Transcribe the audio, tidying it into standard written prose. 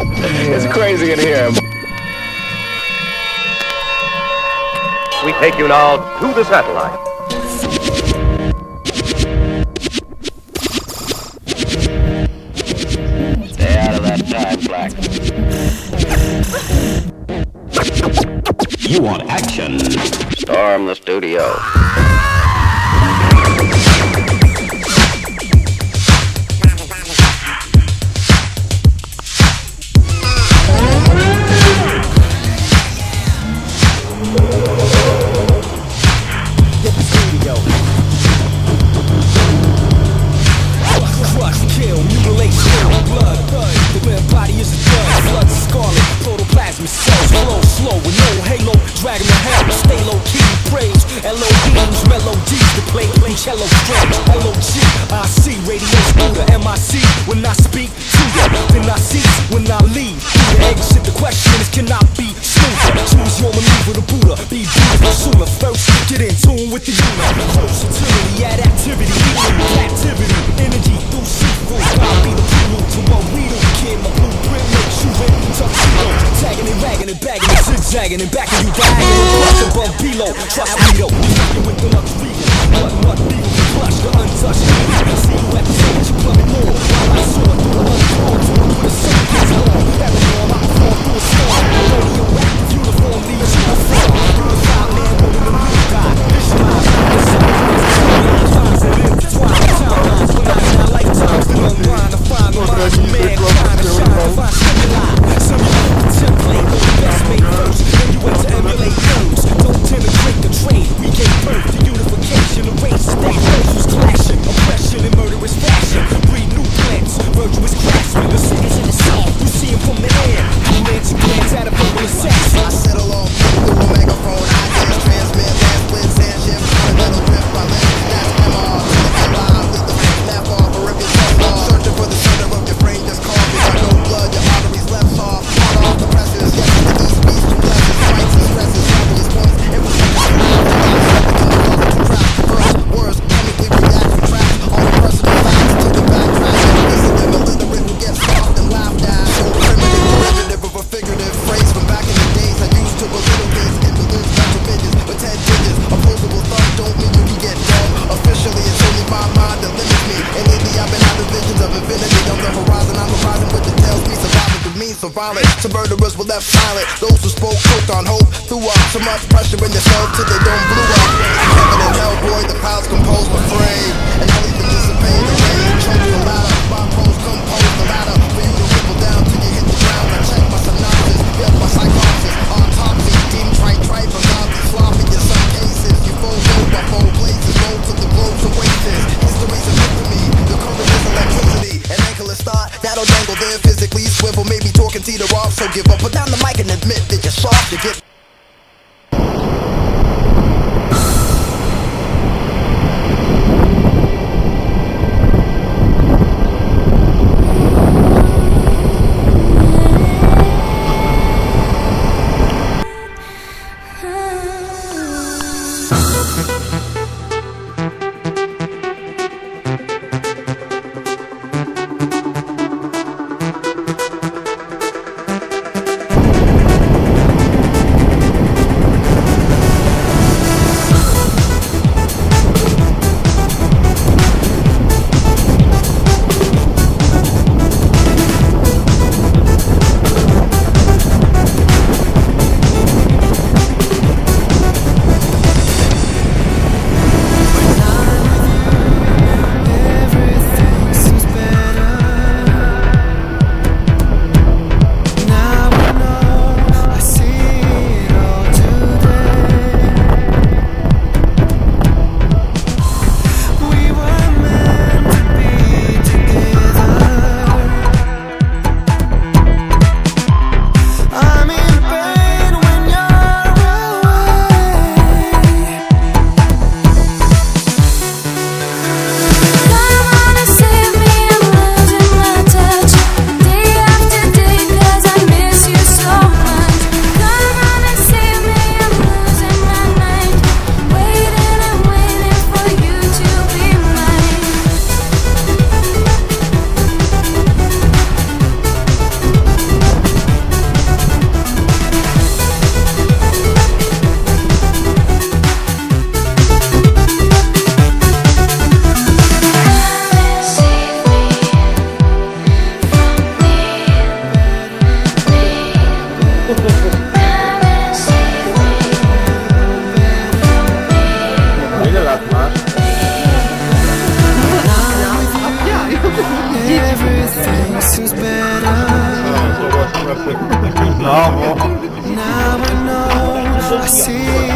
It's crazy in here. We take you now to the satellite. Stay out of that time, Black. You want action? Storm the studio. Cello string, LOG, I see radio scooter, MIC. When I speak to you, then I cease when I leave. The exit, the question is, can I be smoother? Choose your maneuver, the Buddha, be beautiful sooner. First, get in tune with the unit. Close utility, add activity, activity, energy through sequels. I'll be the prelude to what we do. Kid, my blueprint makes you in tuxedo. Tagging and ragging and bagging and zigzagging and backing you diagonal. Plus above below, trust me though. You're with the luxury. What be plush, the untouched. See you at the stage, you plug it more. While I saw it through the unformed, with a sun gets on. Every arm I perform through a storm. Radioactive uniform, leaves you a form. You're a fire man, rolling the blue guy. This time, the sun lines that intertwine timelines. When I'm in our lifetimes, then unwind to find the mind of man. Trying to shine, to find stimuli. Simulate the template, the best made first. Then you went to emulate nerves. Don't penetrate the trade. We gave birth to unification. The race state virtues clashing, oppression in murderous fashion. Breed new plants, virtuous craftsmen. The cities in the south, you see them from the air. You mansion plans at a verbal assassin. I settle on through a megaphone. I dance, transmit, last with sand ship. Metal drip, I live, that's MR. Live with the laugh off, or if it's just off. Searching for the center of your brain, just call me. Got no blood, your arteries left off. Hard off the presses, yes, the east beats, two blessings, fights and stresses, obvious points. It was words chemically react to tracks on the personal facts to the backtrack. Listen to the illiterate who gets soft and laughed at. So primitive, derivative of a figurative phrase from back in the days. I used to belittle kids, interludes, mental midgets, but 10 digits. Opposable thoughts don't mean you can get dead. Officially, it's only my mind that limits me. And lately, I've been having visions of infinity on the horizon. I'm rising with the tales, me surviving through means so violent. Some murderers were left silent. Those who spoke choked on hope. Threw up so much pressure in yourself till they don't blew up. Heaven and hell, boy, the clouds compose my frame. And I'll even dissipate the rain. Choke the ladder, my pose compose the ladder. For you to ripple down till you hit the ground. I check my synopsis, build my psychosis. Autopsy, deep trite, from godly sloppy in some cases. You fold over, fold places, roll to the globes of oasis. History's a mystery, the current is electricity. An anchorless thought, that'll dangle there physically. Swivel, maybe talking teeter off. So give up, put down the mic and admit that you're soft. You get 아 뭐. Now I know I see